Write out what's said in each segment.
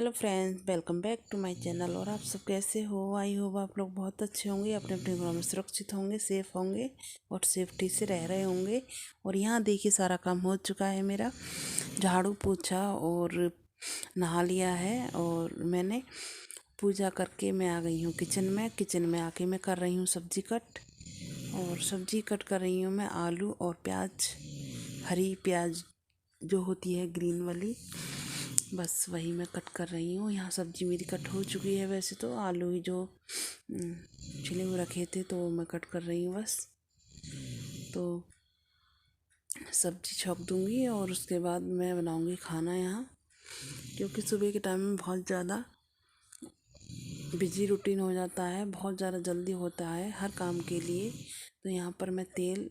Hello friends, welcome back to my channel. और आप सब कैसे हो? आई होप आप लोग बहुत अच्छे होंगे, अपने अपने घरों में सुरक्षित होंगे, सेफ़ होंगे और सेफ्टी से रह रहे होंगे। और यहाँ देखिए सारा काम हो चुका है मेरा। झाड़ू पोछा और नहा लिया है और मैंने पूजा करके मैं आ गई हूँ किचन में आके मैं कर रही हूँ सब्ज़ी कट। और सब्ज़ी कट कर रही हूँ मैं आलू और प्याज, हरी प्याज जो होती है ग्रीन वाली, बस वही मैं कट कर रही हूँ। यहाँ सब्ज़ी मेरी कट हो चुकी है। वैसे तो आलू ही जो छिले हुए रखे थे तो मैं कट कर रही हूँ बस। तो सब्ज़ी छौंक दूँगी और उसके बाद मैं बनाऊँगी खाना यहाँ, क्योंकि सुबह के टाइम में बहुत ज़्यादा बिजी रूटीन हो जाता है, बहुत ज़्यादा जल्दी होता है हर काम के लिए। तो यहाँ पर मैं तेल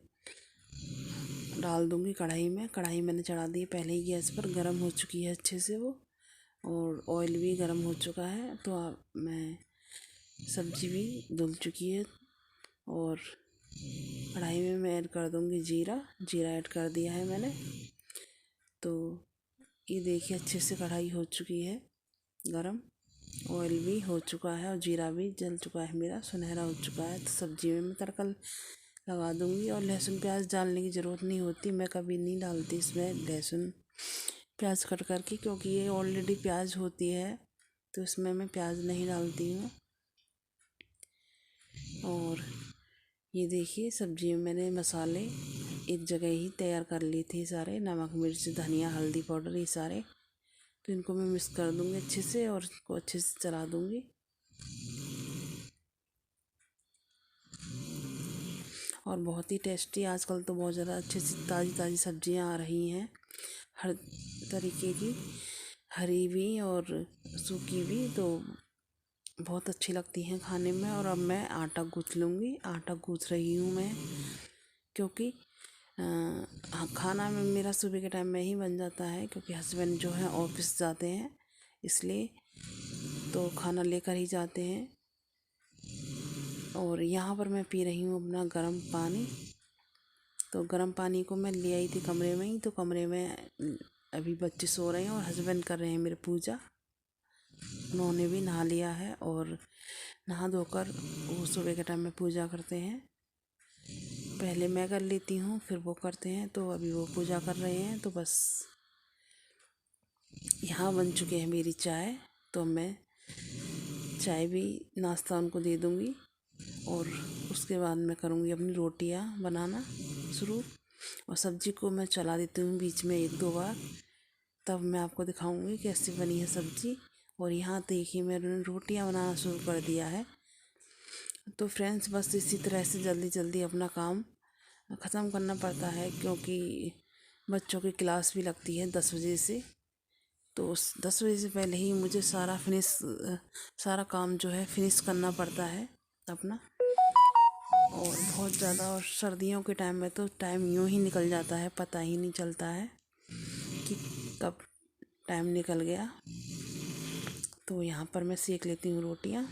डाल दूँगी कढ़ाई में। कढ़ाई मैंने चढ़ा दी पहले ही गैस पर, गर्म हो चुकी है अच्छे से वो, और ऑयल भी गर्म हो चुका है। तो मैं सब्ज़ी भी धुल चुकी है और कढ़ाई में मैं ऐड कर दूँगी जीरा ऐड कर दिया है मैंने। तो ये देखिए अच्छे से कढ़ाई हो चुकी है गरम, ऑयल भी हो चुका है और जीरा भी जल चुका है मेरा, सुनहरा हो चुका है। तो सब्ज़ी में मैं तड़का लगा दूँगी। और लहसुन प्याज डालने की ज़रूरत नहीं होती, मैं कभी नहीं डालती इसमें लहसुन प्याज कट करके, क्योंकि ये ऑलरेडी प्याज होती है तो इसमें मैं प्याज नहीं डालती हूँ। और ये देखिए सब्ज़ी में मैंने मसाले एक जगह ही तैयार कर लिए थे सारे, नमक मिर्च धनिया हल्दी पाउडर ये सारे। तो इनको मैं मिक्स कर दूँगी अच्छे से और इसको अच्छे से चला दूँगी। और बहुत ही टेस्टी, आजकल तो बहुत ज़्यादा अच्छे से ताज़ी ताज़ी सब्जियां आ रही हैं हर तरीके की, हरी भी और सूखी भी, तो बहुत अच्छी लगती हैं खाने में। और अब मैं आटा गूँथ लूँगी, आटा गूँथ रही हूँ मैं, क्योंकि खाना में मेरा सुबह के टाइम में ही बन जाता है, क्योंकि हस्बैंड जो है ऑफिस जाते हैं इसलिए तो खाना लेकर ही जाते हैं। और यहाँ पर मैं पी रही हूँ अपना गर्म पानी। तो गर्म पानी को मैं ले आई थी कमरे में ही, तो कमरे में अभी बच्चे सो रहे हैं और हस्बैंड कर रहे हैं मेरे पूजा। उन्होंने भी नहा लिया है और नहा धोकर वो सुबह के टाइम में पूजा करते हैं। पहले मैं कर लेती हूँ फिर वो करते हैं, तो अभी वो पूजा कर रहे हैं। तो बस यहाँ बन चुके हैं मेरी चाय, तो मैं चाय भी नाश्ता उनको दे दूँगी। और उसके बाद मैं करूँगी अपनी रोटियाँ बनाना शुरू। और सब्ज़ी को मैं चला देती हूँ बीच में एक दो बार, तब मैं आपको दिखाऊंगी कैसी बनी है सब्ज़ी। और यहाँ देखिए मैंने रोटियाँ बनाना शुरू कर दिया है। तो फ्रेंड्स बस इसी तरह से जल्दी जल्दी अपना काम ख़त्म करना पड़ता है, क्योंकि बच्चों की क्लास भी लगती है 10 बजे से। तो उस 10 बजे से पहले ही मुझे सारा काम जो है फिनिश करना पड़ता है अपना। और बहुत ज़्यादा, और सर्दियों के टाइम में तो टाइम यूँ ही निकल जाता है, पता ही नहीं चलता है कि कब टाइम निकल गया। तो यहाँ पर मैं सेक लेती हूँ रोटियाँ।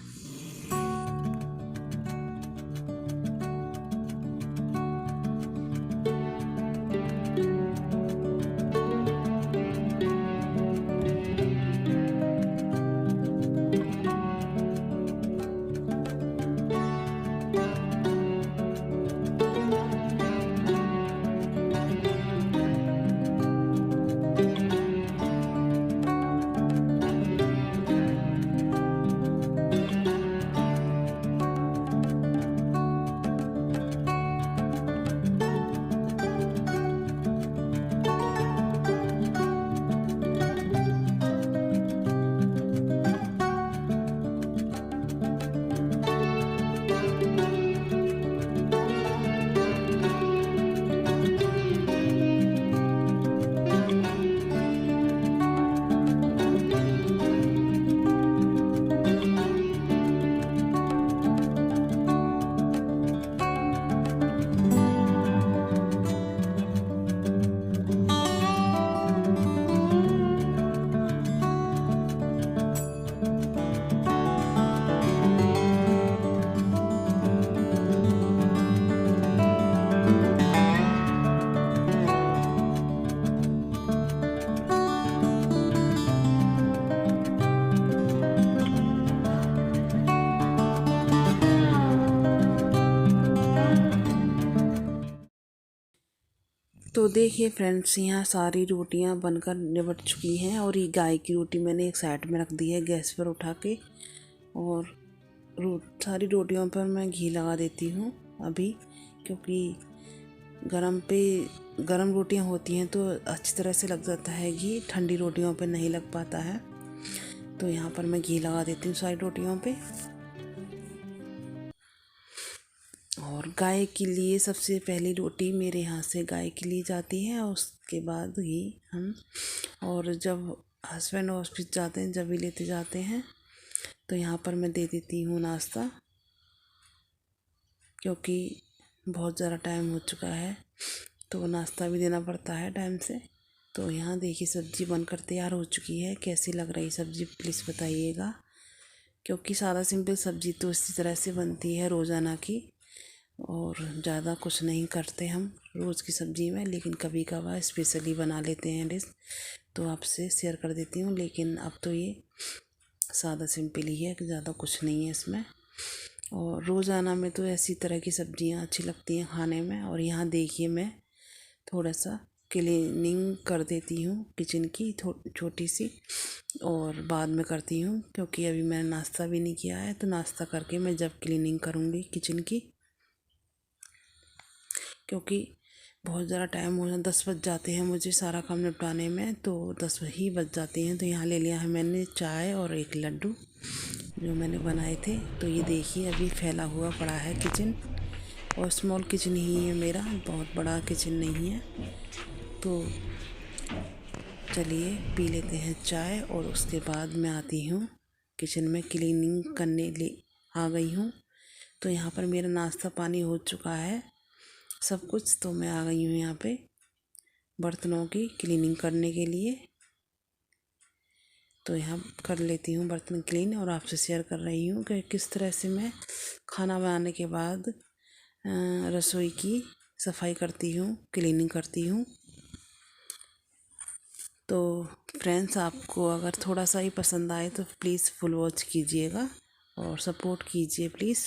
तो देखिए फ्रेंड्स, यहाँ सारी रोटियाँ बनकर निबट चुकी हैं और ये गाय की रोटी मैंने एक साइड में रख दी है गैस पर उठा के। और सारी रोटियों पर मैं घी लगा देती हूँ अभी, क्योंकि गरम रोटियाँ होती हैं तो अच्छी तरह से लग जाता है घी, ठंडी रोटियों पे नहीं लग पाता है। तो यहाँ पर मैं घी लगा देती हूँ सारी रोटियों पे। और गाय के लिए सबसे पहली रोटी मेरे यहाँ से गाय के लिए जाती है और उसके बाद ही हम, और जब हस्बैंड ऑफिस जाते हैं जब भी लेते जाते हैं तो यहाँ पर मैं दे देती हूँ नाश्ता, क्योंकि बहुत ज़्यादा टाइम हो चुका है तो नाश्ता भी देना पड़ता है टाइम से। तो यहाँ देखिए सब्ज़ी बनकर तैयार हो चुकी है। कैसी लग रही सब्ज़ी प्लीज़ बताइएगा, क्योंकि सादा सिंपल सब्ज़ी तो इसी तरह से बनती है रोज़ाना की, और ज़्यादा कुछ नहीं करते हम रोज़ की सब्ज़ी में, लेकिन कभी कभार स्पेशली बना लेते हैं डिश, तो आपसे शेयर कर देती हूँ। लेकिन अब तो ये सादा सिंपल ही है, ज़्यादा कुछ नहीं है इसमें। और रोज़ाना में तो ऐसी तरह की सब्ज़ियाँ अच्छी लगती हैं खाने में। और यहाँ देखिए मैं थोड़ा सा क्लीनिंग कर देती हूँ किचन की छोटी सी, और बाद में करती हूँ, क्योंकि अभी मैंने नाश्ता भी नहीं किया है। तो नाश्ता करके मैं जब क्लीनिंग करूँगी किचन की, क्योंकि बहुत ज़्यादा टाइम हो जाता, 10 बज जाते हैं मुझे सारा काम निपटाने में, तो 10 ही बज जाते हैं। तो यहाँ ले लिया है मैंने चाय और एक लड्डू जो मैंने बनाए थे। तो ये देखिए अभी फैला हुआ पड़ा है किचन, और स्मॉल किचन ही है मेरा, बहुत बड़ा किचन नहीं है। तो चलिए पी लेते हैं चाय, और उसके बाद मैं आती हूँ किचन में क्लीनिंग करने आ गई हूँ। तो यहाँ पर मेरा नाश्ता पानी हो चुका है सब कुछ, तो मैं आ गई हूँ यहाँ पे बर्तनों की क्लीनिंग करने के लिए। तो यहाँ कर लेती हूँ बर्तन क्लीन, और आपसे शेयर कर रही हूँ कि किस तरह से मैं खाना बनाने के बाद रसोई की सफाई करती हूँ, क्लीनिंग करती हूँ। तो फ्रेंड्स, आपको अगर थोड़ा सा ही पसंद आए तो प्लीज़ फुल वॉच कीजिएगा और सपोर्ट कीजिए प्लीज़।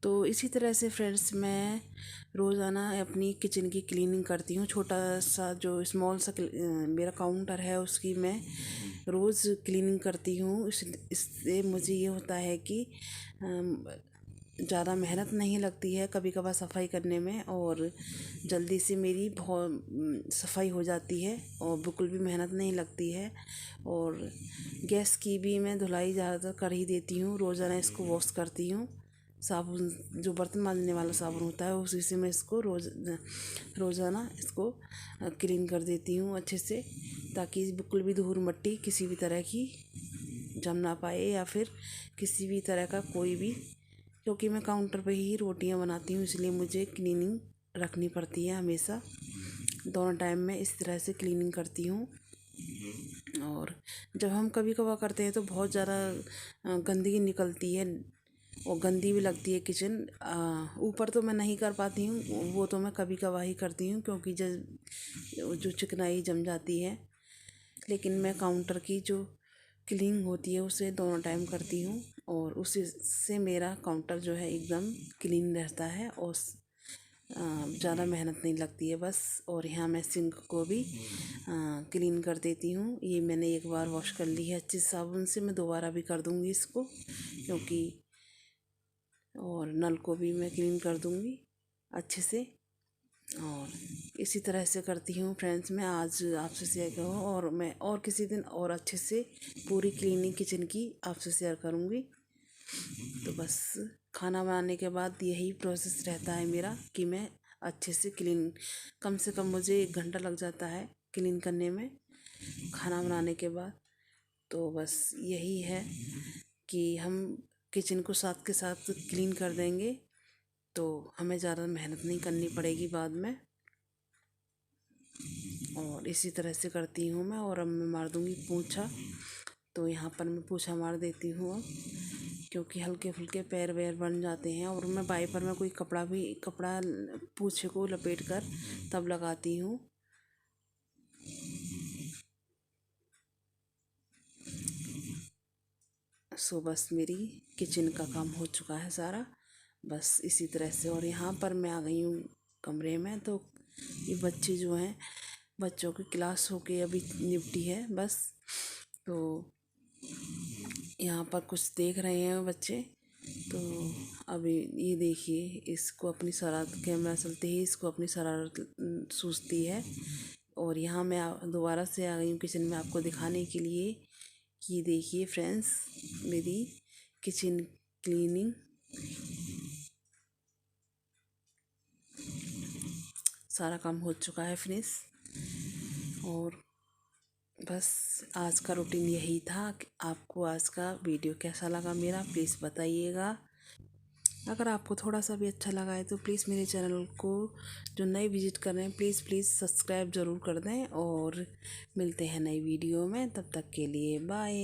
तो इसी तरह से फ्रेंड्स मैं रोज़ाना अपनी किचन की क्लीनिंग करती हूँ। छोटा सा जो स्मॉल सा मेरा काउंटर है उसकी मैं रोज़ क्लीनिंग करती हूँ। इससे मुझे ये होता है कि ज़्यादा मेहनत नहीं लगती है कभी कभार सफाई करने में, और जल्दी से मेरी बहुत सफाई हो जाती है और बिल्कुल भी मेहनत नहीं लगती है। और गैस की भी मैं धुलाई ज़्यादातर कर ही देती हूँ। रोज़ाना इसको वॉश करती हूँ। साबुन जो बर्तन मांजने वाला साबुन होता है उसी से मैं इसको रोज़ाना इसको क्लीन कर देती हूँ अच्छे से, ताकि बिल्कुल भी धूल मिट्टी किसी भी तरह की जम ना पाए या फिर किसी भी तरह का कोई भी, क्योंकि मैं काउंटर पे ही रोटियां बनाती हूँ इसलिए मुझे क्लीनिंग रखनी पड़ती है हमेशा। दोनों टाइम में इस तरह से क्लीनिंग करती हूँ। और जब हम कभी कभार करते हैं तो बहुत ज़्यादा गंदगी निकलती है और गंदी भी लगती है किचन। ऊपर तो मैं नहीं कर पाती हूँ, वो तो मैं कभी कभार ही करती हूँ क्योंकि जो चिकनाई जम जाती है। लेकिन मैं काउंटर की जो क्लीनिंग होती है उसे दोनों टाइम करती हूँ और उसी से मेरा काउंटर जो है एकदम क्लीन रहता है और ज़्यादा मेहनत नहीं लगती है बस। और यहाँ मैं सिंक को भी क्लीन कर देती हूँ। ये मैंने एक बार वॉश कर ली है अच्छे साबुन से, मैं दोबारा भी कर दूँगी इसको क्योंकि, और नल को भी मैं क्लीन कर दूँगी अच्छे से। और इसी तरह से करती हूँ फ्रेंड्स। मैं आज आपसे शेयर करूँ और मैं और किसी दिन और अच्छे से पूरी क्लीनिंग किचन की आपसे शेयर करूँगी। तो बस खाना बनाने के बाद यही प्रोसेस रहता है मेरा कि मैं अच्छे से क्लीन, कम से कम मुझे 1 घंटा लग जाता है क्लीन करने में खाना बनाने के बाद। तो बस यही है कि हम किचन को साथ के साथ क्लीन कर देंगे तो हमें ज़्यादा मेहनत नहीं करनी पड़ेगी बाद में। और इसी तरह से करती हूँ मैं। और अब मैं मार दूँगी पोंछा। तो यहाँ पर मैं पोंछा मार देती हूँ अब, क्योंकि हल्के फुल्के पैर वैर बन जाते हैं। और मैं वाइपर में कोई कपड़ा पोंछे को लपेट कर तब लगाती हूँ। सो बस मेरी किचन का काम हो चुका है सारा, बस इसी तरह से। और यहाँ पर मैं आ गई हूँ कमरे में। तो ये बच्चे जो हैं, बच्चों की क्लास होके अभी निपटी है बस। तो यहाँ पर कुछ देख रहे हैं बच्चे। तो अभी ये देखिए, इसको अपनी शरारत, कैमरा चलते ही इसको अपनी शरारत सूझती है। और यहाँ मैं दोबारा से आ गई हूँ किचन में आपको दिखाने के लिए कि देखिए फ्रेंड्स, मेरी किचन क्लीनिंग सारा काम हो चुका है फिनिश। और बस आज का रूटीन यही था। कि आपको आज का वीडियो कैसा लगा मेरा प्लीज़ बताइएगा। अगर आपको थोड़ा सा भी अच्छा लगा है तो प्लीज़ मेरे चैनल को, जो नए विजिट कर रहे हैं, प्लीज़ सब्सक्राइब ज़रूर कर दें। और मिलते हैं नई वीडियो में, तब तक के लिए बाय।